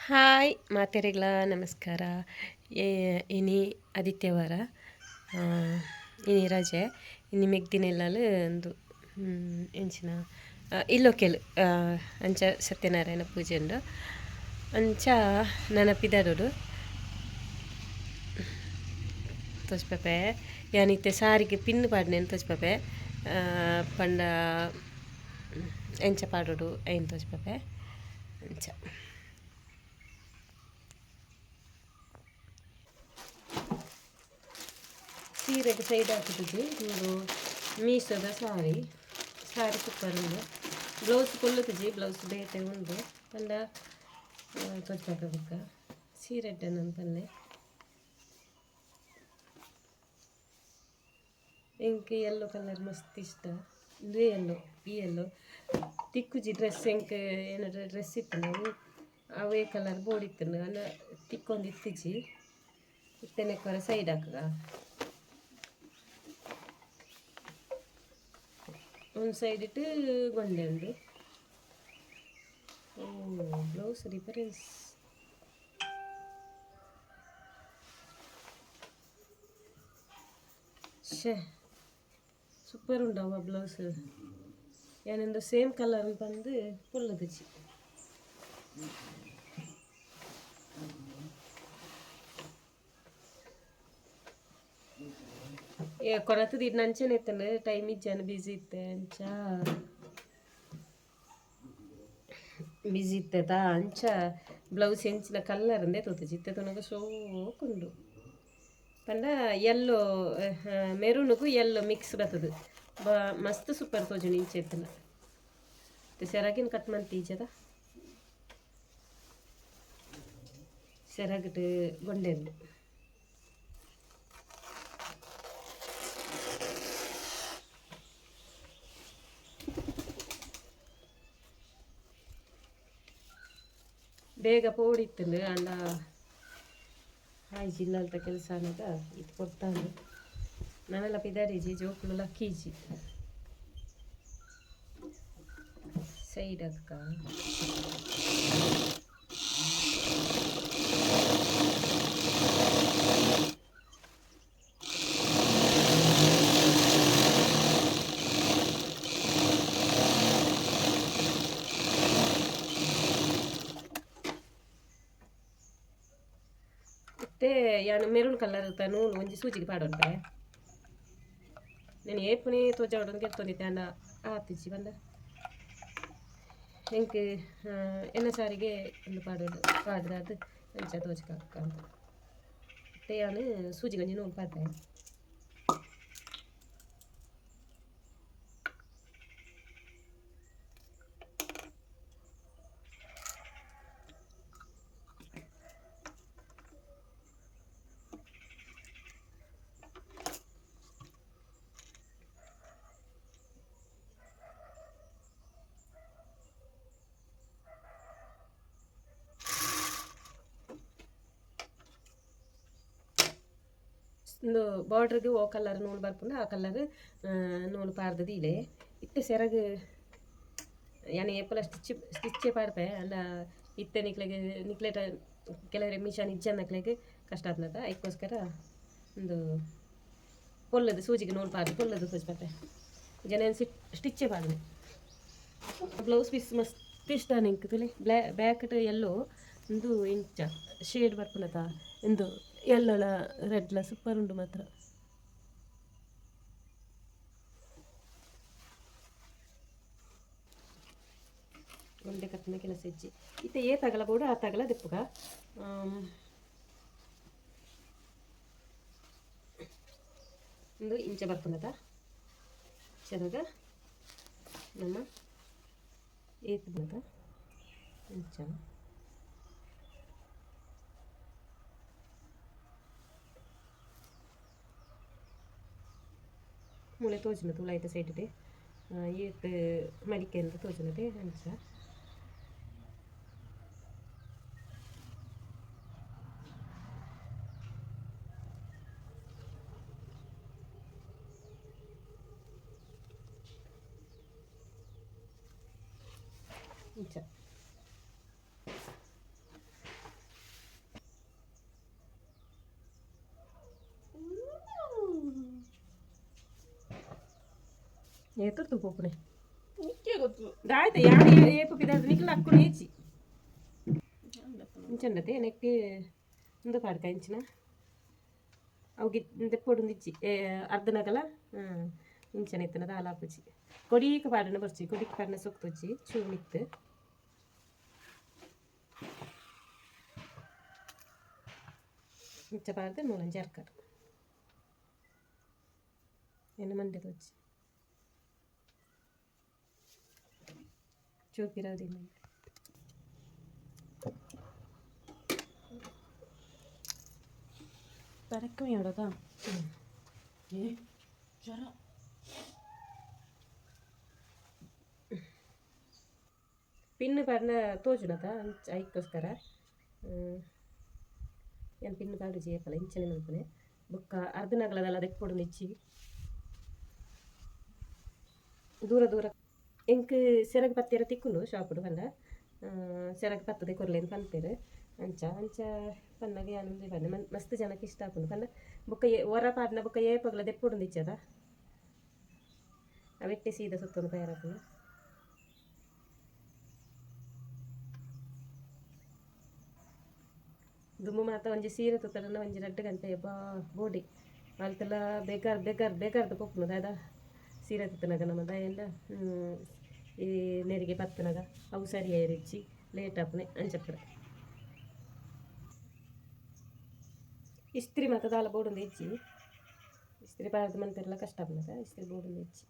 Hi ಮಾತೆರೆಗಳ ನಮಸ್ಕಾರ. ಇನಿ ಆದಿತ್ಯವಾರ ಇನಿ ರಜೆ ಇನಿ ಮೆಗ್ದಿನೆಲ್ಲಲು ಒಂದು ಎಂಚಿನ ಇಲ್ಲೊಕೆಲು ಅಂಚ ಸತ್ಯನಾರಾಯಣ ಪೂಜೆ ಉಂಡು ಅಂಚ ನೆನಪಿದಡು ತೋಚ್ಪಪೆ ಯಾನಿತ್ತೆ ಸಾರಿಗೆ ಪಿನ್ ಪಾಡ್ನೇನು ತೋಚ್ಪಪೆ ಪಂಡ ಎಂಚ ಪಾಡೋಡು ಐನ್ ತೋಚ್ಪಪೆ ಅಂಚ ಸೀರೆಗೆ ಸೈಡ್ ಹಾಕಿದ್ದು ಒಂದು ಮೀಶೋದ ಸಾರಿ ಸೂಪರ್ ಉಂಡು ಬ್ಲೌಸ್ ಕೊಲ್ಲುತ್ತಿಜಿ ಬ್ಲೌಸ್ ಬೇತೆ ಉಂಡು ಪಂಡ ತೊಚ್ಚಾಕ ಸೀರೆ ನನ್ನ ಪಲ್ಲೆ ಎಂಕ್ ಯೆಲ್ಲೋ ಕಲರ್ ಮಸ್ತ್ ಇಷ್ಟ ಇದೇ ಎಲ್ಲೋ ಈ ಎಲ್ಲೋ ತಿಕ್ಕುಜಿ ಡ್ರೆಸ್ ಎಂಕ್ ಏನಾರ ಡ್ರೆಸ್ ಇತ್ತು ನಾವು ಅವೇ ಕಲರ್ ಬೋರ್ಡ್ ಇತ್ತು ಅಲ್ಲ ತಿಕ್ಕೊಂದು ಇತ್ತಿಜಿ ಇತ್ತನೆಕ್ಕರ ಸೈಡ್ ಹಾಕ ಒಂದು ಸೈಡ್ ಇಟ್ಟು ಗೊಂಡೆ ಉಂಡು ಬ್ಲೌಸ್ ಡಿಫರೆನ್ಸ್ ಶೇ ಸೂಪರ್ ಉಂಡವ ಬ್ಲೌಸ್ ಏನೆಂದು ಸೇಮ್ ಕಲರ್ ಬಂದು ಪುಲ್ಲದಿಚ್ಚಿ ಕೊರತದ ಇದು ನಂಚನೆ ಇತ್ತಂದ್ರೆ ಟೈಮ್ ಇಜ್ಜಾನ ಬಿಸಿ ಇತ್ತೆ ಅಂಚ ಬಿಸಿ ಇತ್ತದ ಅಂಚ ಬ್ಲೌಸ್ ಹೆಂಚಿನ ಕಲ್ಲರ್ ಅಂದೇ ತೋತಿಜಿ ಇತ್ತೆ ತನಕ ಶೋಕುಂಡು ಪಂಡ ಎಲ್ಲೋ ಮೆರೂನ್ಗೂ ಎಲ್ಲೋ ಮಿಕ್ಸ್ ಬರ್ತದೆ ಮಸ್ತ್ ಸೂಪರ್ ತೋಜುಂಡು ಇಂಚೆ ಇತ್ತನ ಸೆರಗಿನ ಕಟ್ ಮಂತೀಜದ ಸೆರಗಿಟ್ಟು ಗೊಂಡೆಂದು ಬೇಗ ಪೋಡಿತ್ತಂದು ಅಂಡ ಆಯ್ಜಿ ಇಲ್ಲಂತ ಕೆಲಸ ಅನ್ನೋದ ಇದು ಕೊಡ್ತಾನೆ ನಾನೆಲ್ಲ ಪಿದಾರಿಜಿ ಜೋಕುಲು ಲಕ್ಕೀಜಿ ಸೈಡ್ ಅಕ್ಕ ಯಾನು ಮೆರೂನ್ ಕಲರ್ ಇರ್ತಾ ನೂಲು ಒಂಜಿ ಸೂಜಿಗೆ ಪಾಡೋಡ್ಬೆ ನಾನು ಏಪುನೇ ತೋಜಾವಡನ್ನು ಕೆತ್ತೊಂದಿತ್ತೆ ಅಂಡ ಆತಿಚ್ಚಿ ಬಂದ ಎಂಕ್ ಎನ್ನ ಸಾರಿಗೆ ಒಂದು ಪಾಡೋಡು ಪಾಡ್ದ ಅದು ಅಂಚ ತೋಜಕ ಅಂತ ಮತ್ತೆ ಯಾನು ಸೂಜಿ ಗಂಜಿ ನೂಲು ಪಾಡ್ದೆ ಒಂದು ಬಾರ್ಡ್ರಿಗೆ ಓ ಕಲರ್ ನೂಲು ಬರ್ಪುಂಡು ಆ ಕಲರ್ ನೂಲು ಪಾರ್ದದು ಇಲೆ ಇತ್ತೆ ಸೆರಗು ಯಾನು ಏಪಲ ಸ್ಟಿಚ್ಚೇ ಪಾಡ್ಪೆ ಅಂಡ ಇತ್ತೆ ನಿಕ್ಲೆಟ ಕೆಲವರೆ ಮಿಷನ್ ಇಜ್ಜನ್ನಕ್ಲೆಗೆ ಕಷ್ಟ ಆಗ್ತದ ಅದಕ್ಕೋಸ್ಕರ ಒಂದು ಪೊಲ್ಲದು ಸೂಜಿಗೆ ನೂಲು ಪಾಡ್ದು ಪೊಲ್ಲದು ತೋಚ್ಪಟ್ಟೆ ಜನ ಸ್ಟಿಚ್ಚೇ ಪಾಡ್ದೆ ಬ್ಲೌಸ್ ಪೀಸ್ ಮಸ್ತ್ ಇಷ್ಟ ನಿಂಗೆ ತುಳಿ ಬ್ಯಾಕ್ಟ್ ಎಲ್ಲೋ ಒಂದು ಇಂಚ ಶೇಡ್ ಬರ್ಪುನತ ಎಂದು ಎಲ್ಲಲ ರೆಡ್ಲ ಸೂಪರ್ ಉಂಡು ಮಾತ್ರ ಒಂದೇ ಕತ್ತಿನ ಕೆಲಸ ಇಜ್ಜಿ ಇತ್ತೆ ಏ ತಗಲ ಬೋಡು ಆ ತಗಲ ದಿಪ್ಪುಗ ಒಂದು ಇಂಚ ಬರ್ಪುನತ ಚೆನ್ನಗ ನಮ್ಮ ಏತ್ ಬಂದ ಇಂಚ ಮೂಲೆ ತೋಚಿನ ತುಳಾಯ್ತ ಸೈಡ್ಡೆ ಏತ್ ಮಡಿಕೆ ಅಂತ ತೋಚಿನದೆ ಅಂಚ ಇಂಚ ಏತುರ್ತು ಪೋಪುನೆ ನಿಕ್ಕೆ ಗೊತ್ತು ದಾಯ್ತು ಯಾರು ಏಪು ಬಿದ್ದಾದ್ರೆ ನಿಕ್ಲ ಅಕ್ಕುನೆ ಏಚಿ ಇಂಚಂಡತೆ ನೆಕ್ಕೆ ಒಂದು ಪಾಡ್ಕ ಇಂಚಿನ ಅವಿಗೆ ತೆಪ್ಪೊಡು ಇಚ್ಚಿ ಅರ್ಧನಗಲ ಇಂಚನ ಇತ್ತನ ದಾಲಾಪುಜಿ ಕೊಡಿಕ ಪಾಡನ ಬರ್ಚಿ ಕೊಡಿಕ ಪಾಡನ ಸೊಕ್ತೊಚ್ಚಿ ಚೂ ಮಿತ್ತು ಇಂಚ ಪಾಡ್ದೆ ಮೂಲಂಜಿ ಅರ್ಕರ್ ಎಣ್ಣೆ ಮಂಡ್ಯದ వచ్చి చూపిరాదిన్న പരക്കം എവിടെതാ ಜ್ವರ ಪಿನ್ ಪಾಡ್ನ ತೋಜುನತ ಐಕ್ಕೋಸ್ಕರ ಏನು ಪಿನ್ ಪಾಡು ಜೇಪಲ್ಲ ಇಂಚನೆ ಮಲ್ಪನೆ ಬೊಕ್ಕ ಅರ್ಧನಗಳದಲ್ಲ ದೆಕ್ಕೊಡು ನಿಚ್ಚಿ ದೂರ ದೂರ ಎಂಕ್ ಸೆರಗ್ ಪತ್ತಿರ ತಿಕ್ಕುಂಡು ಶಾಪುಡು ಪಂಡ ಸೆರಗ್ ಪತ್ತದೆ ಕೊರ್ಲೇನು ಪನ್ಪೇರು ಅಂಚ ಅಂಚ ಪನ್ನಗೆ ಯಾನುಂದು ಪಂಡ ಮಸ್ತ್ ಜನಕ್ಕೆ ಇಷ್ಟ ಆಪುಂಡು ಪಂಡ ಬೊಕ್ಕ ಹೊರ ಪಾಡ್ನ ಬೊಕ್ಕ ಏಪಗ್ಲ ದೆಪ್ಪೊಡು ನಿಚ್ಚದ ಅವೆಟ್ಟೆ ಸೀದಾ ಸುತ್ತೊಂದು ತಯಾರಾಪುಂಡು ದುಮ್ಮು ಮಾತ ಒಂಜಿ ಸೀರೆ ತುತ್ತಡನ ಒಂಜಿ 2 ಗಂಟೆ ಬೋಡಿ ಅಲ್ತೆಲ್ಲ ಬೇಗಾರ್ದು ಪೊಪ್ಪುನು ದಾದ ಸೀರೆ ತುತ್ತನಾಗ ನಮ್ಮ ದಯೆಲ್ಲ ಈ ನೆರಿಗೆ ಪತ್ತನಾಗ ಅವು ಸರಿಯಾಗಿ ರುಚಿ ಲೇಟ್ ಆಪುನೆ ಅಂಚಪ್ಪರ ಇಸ್ತ್ರಿ ಮಾತ ದಾಲ ಬೋಡೊಂದು ಹೆಚ್ಚಿ ಇಸ್ತ್ರಿ ಪಾಡ್ದು ಮನ್ಪೆರ್ಲ ಕಷ್ಟ ಆಪುನದ ಇಸ್ತ್ರಿ ಬೋಡೊಂದು ಹೆಚ್ಚಿ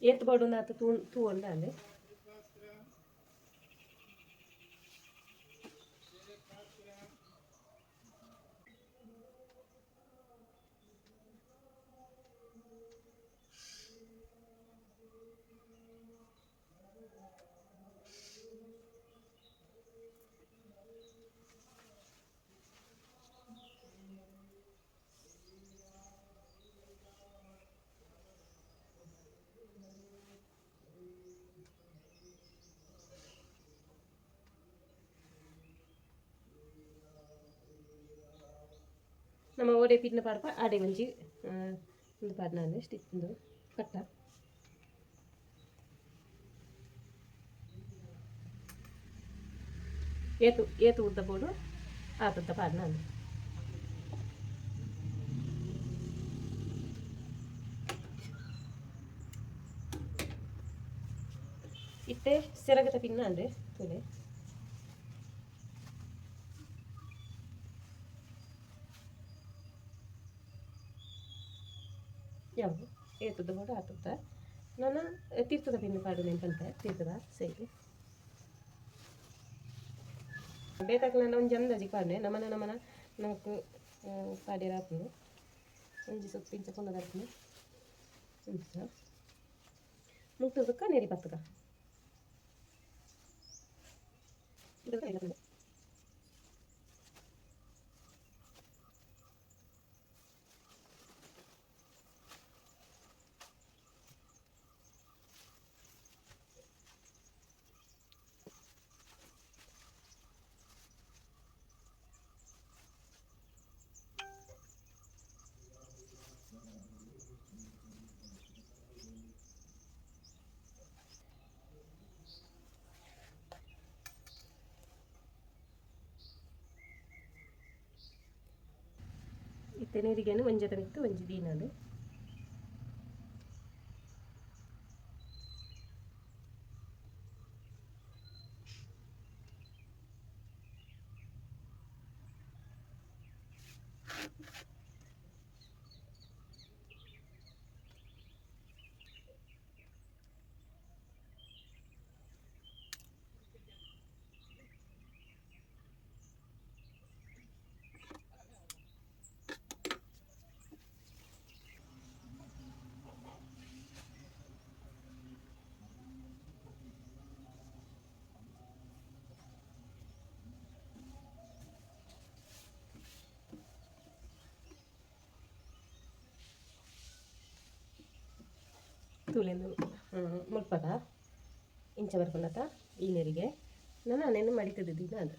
ಏತ್ ಬೋಡೊಂದು ಆತ ತೂ ಉಂಡ ಅಲ್ಲಿ ನಮ್ಮ ಓಡೆ ಪಿನ್ನ ಪಾಡ್ಪ ಆಡೆ ಒಂಜಿ ಒಂದು ಪಾಡ್ನ ಸ್ಟಿಚ್ ಒಂದು ಕಟ್ಟ ಏತು ಉದ್ದ ಬೋಡು ಆತುತ್ತ ಪಾಡ್ನ ಇತ್ತೆ ಸೆರಗದ ಪಿನ್ನ ಅಂದ್ರೆ ತುಲೆ ಯಾವುದು ಏತುದ ಬೋಡು ಆತುತ್ತ ನಾನು ತೀರ್ಥದ ಪಿನ್ನ ಪಾಡು ನೆನ್ಪಂತೆ ತೀರ್ಥದ ಸೈಗೆ ಬೇತಾಗ ನಾನು ಒಂದು ಅಂದಾಜಿ ಪಾಡ್ನೆ ನಮ್ಮನ ನಾಲ್ಕು ಪಾಡ್ಯರ ಹಾಕೊಂಡು ಒಂಜಿ ಸೊಪ್ಪು ಇಂಚ ಪೊಂಡದ ಹಾಕೊಂಡು ಇಂಚ ಮುಟ್ಟದಕ್ಕ ನೆರಿ ಪತ್ತದ ಇತ್ತೆ ನೀರಿಗೇನು ಒಂಜಿ ತನಿತ್ತು ಒಂಜಿ ದೀನಾಡು ತುಳಿದು ಮುಲ್ಪದ ಇಂಚ ಬರ್ಕೊಂಡತ ಈ ನೀರಿಗೆ ನಾನು ನೆನ್ನೆ ಮಡಿತದಿದ್ದೀನ ಅದು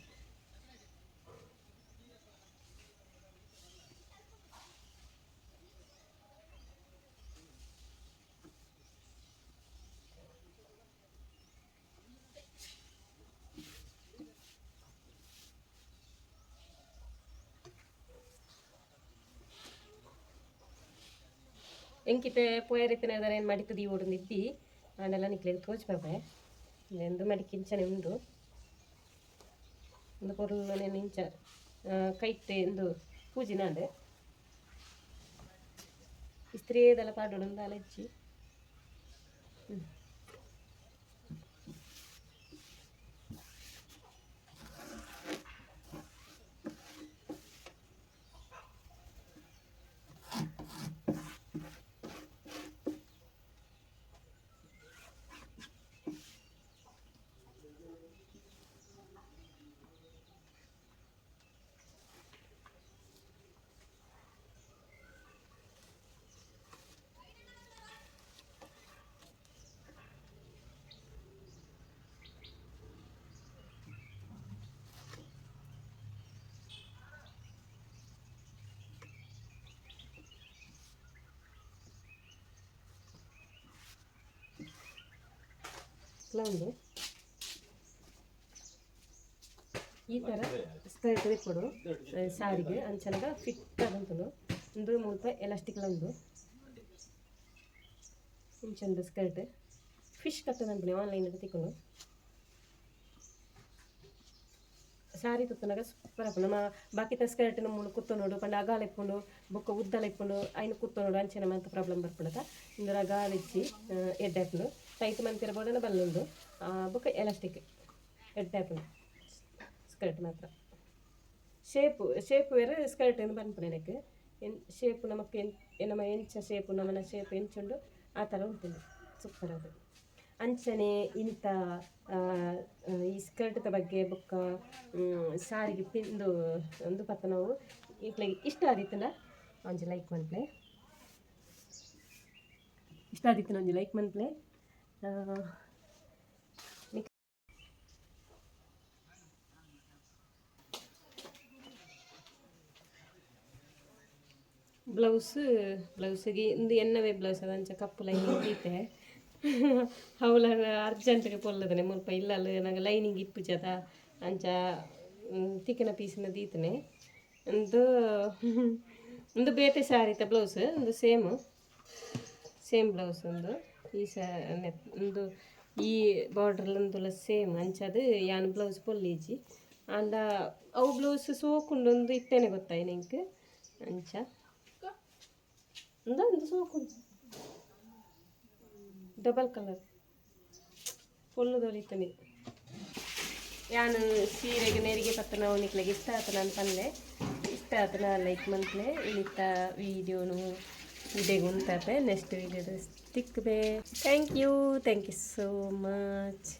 ಎಂಕಿತೆ ಪೋಯರಿತ್ತಿನ ಏನು ಮಡಿತದಿ ಓಡಂದಿದ್ದಿ ಆನೆಲ್ಲ ನಿಕ್ಲಿಗೆ ತೋಚ್ಬರ್ಬೆ ಎಂದು ಮಡಿಕಿಂಚನೆ ಉಂಡು ಒಂದು ಪೊರ್ಲು నేను ಇಂಚ ಕೈಟ್ಟೆ ಎಂದು ಪೂಜಿನಾಡೆ ಇಸ್ತ್ರೀದೆಲ್ಲ ಪಾಡೋಡು ಒಂದು ಅಲೆಚ್ಚಿ ಒಂದು ಈ ಥರ ಸ್ಕರ್ಟ್ ಕೊಡು ಸಾರಿಗೆ ಅಂಚನಗ ಫಿಟ್ ಆದಂತನು ಒಂದು ಮುಲ್ಪ ಎಲಾಸ್ಟಿಕ್ಲ ಒಂದು ಇಂಚೊಂದು ಸ್ಕರ್ಟ್ ಫಿಶ್ ಕಟ್ಟದಂತಾನೆ ಆನ್ಲೈನಲ್ಲಿ ತಿಕ್ಕೊಂಡು ಸಾರಿ ತುತ್ತನಾಗ ಸೂಪರ್ ಹಾಕೊಂಡು ನಮ್ಮ ಬಾಕಿತ ಸ್ಕರ್ಟಿನ ಮೂಲ ಕುತ್ತು ನೋಡು ಪಂಡ ಅಗಾಲ ಇಟ್ಕೊಂಡು ಬೊಕ್ಕ ಉದ್ದಲ ಇಟ್ಕೊಂಡು ಐನು ಕುತ್ತು ನೋಡು ಅಂಚೆನ ಮಂತ ಪ್ರಾಬ್ಲಮ್ ಬರ್ಕೊಳತ ಇಂದ್ರ ಅಗಾಲ ಇಚ್ಚಿ ಎಡ್ ಹಾಕೊಂಡು ಟೈಟ್ ಮಂತಿರಬೋದನ್ನ ಬಲ್ಲೊಂದು ಬೊಕ್ಕ ಎಲಾಸ್ಟಿಕ್ ಎಡ್ ಹಾಕೊಂಡು ಸ್ಕರ್ಟ್ ಮಾತ್ರ ಶೇಪ್ ಬೇರೆ ಸ್ಕರ್ಟ್ ಎಂದು ಬಂದ್ಪಡೆ ನನಗೆ ಶೇಪ್ ನಮಗೆ ನಮ್ಮ ಎಂಚ ಶೇಪು ನಮ್ಮನ ಶೇಪ್ ಎಂಚುಂಡು ಆ ಥರ ಉಂಟು ಸೂಪರ್ ಅದು ಅಂಚನೆ ಇಂಥ ಈ ಸ್ಕರ್ಟ್ದ ಬಗ್ಗೆ ಬೊಕ್ಕ ಸಾರಿಗೆ ಪಿಂದು ಒಂದು ಪತ್ತ ನಾವು ಈಗಲಿಗೆ ಇಷ್ಟ ಆದಿತ್ತಲ್ಲ ಒಂಜಿ ಲೈಕ್ ಮನ್ಪ್ಲೆ ಇಷ್ಟ ಆದಿತ್ತು ಒಂಜಿ ಲೈಕ್ ಮನ್ಪ್ಲೆ ಬ್ಲೌಸಿಗೆ ಇಂದು ಎನ್ನವೇ ಬ್ಲೌಸ್ ಅದಂಚ ಕಪ್ಪು ಲೈನಿಂಗ್ ದೀತೆ ಅವಳ ಅರ್ಜೆಂಟ್ಗೆ ಪೊಲ್ಲದನೆ ಮುಲ್ಪ ಇಲ್ಲಲ್ಲ ನಂಗೆ ಲೈನಿಂಗ್ ಇಪ್ಪುಜದ ಅಂಚ ತಿಕ್ಕಿನ ಪೀಸಿನ ದೀತನೆ ಒಂದು ಬೇತೆ ಸಾರಿತ ಬ್ಲೌಸ್ ಒಂದು ಸೇಮ್ ಬ್ಲೌಸ್ ಒಂದು ಈ ಒಂದು ಈ ಬಾರ್ಡ್ರಲ್ಲೊಂದುಲ ಸೇಮ್ ಅಂಚದು ಯಾನ್ ಬ್ಲೌಸ್ ಪೊಲ್ಲೀಜಿ ಅಂಡ ಅವು ಬ್ಲೌಸ್ ಸೋಕುಂಡೊಂದು ಇತ್ತೇನೆ ಗೊತ್ತಾಯಿ ನಿಂಗೆ ಅಂಚ ಒಂದು ಸೋಕುಂಡು ಡಬಲ್ ಕಲರ್ ಫುಲ್ಲು ತೊಳಿತಾನೆ ಯಾನು ಸೀರೆಗೆ ನೆರಿಗೆ ಪತ್ತನ ಅವನಿಕ್ಲೆಗೆ ಇಷ್ಟ ಆತ ನಾನು ಪಲ್ಲೆ ಇಷ್ಟ ಆತನ ಲೈಕ್ ಮಂತ್ಲೆ ಇಳಿತ ವೀಡಿಯೋನು ವಿಡಿಯೋಗೆ ಉಂಟಾಪೆ ನೆಕ್ಸ್ಟ್ ವೀಡಿಯೋದ ಸಿಕ್ಕಬೇ ಥ್ಯಾಂಕ್ ಯು ಸೋ ಮಚ್.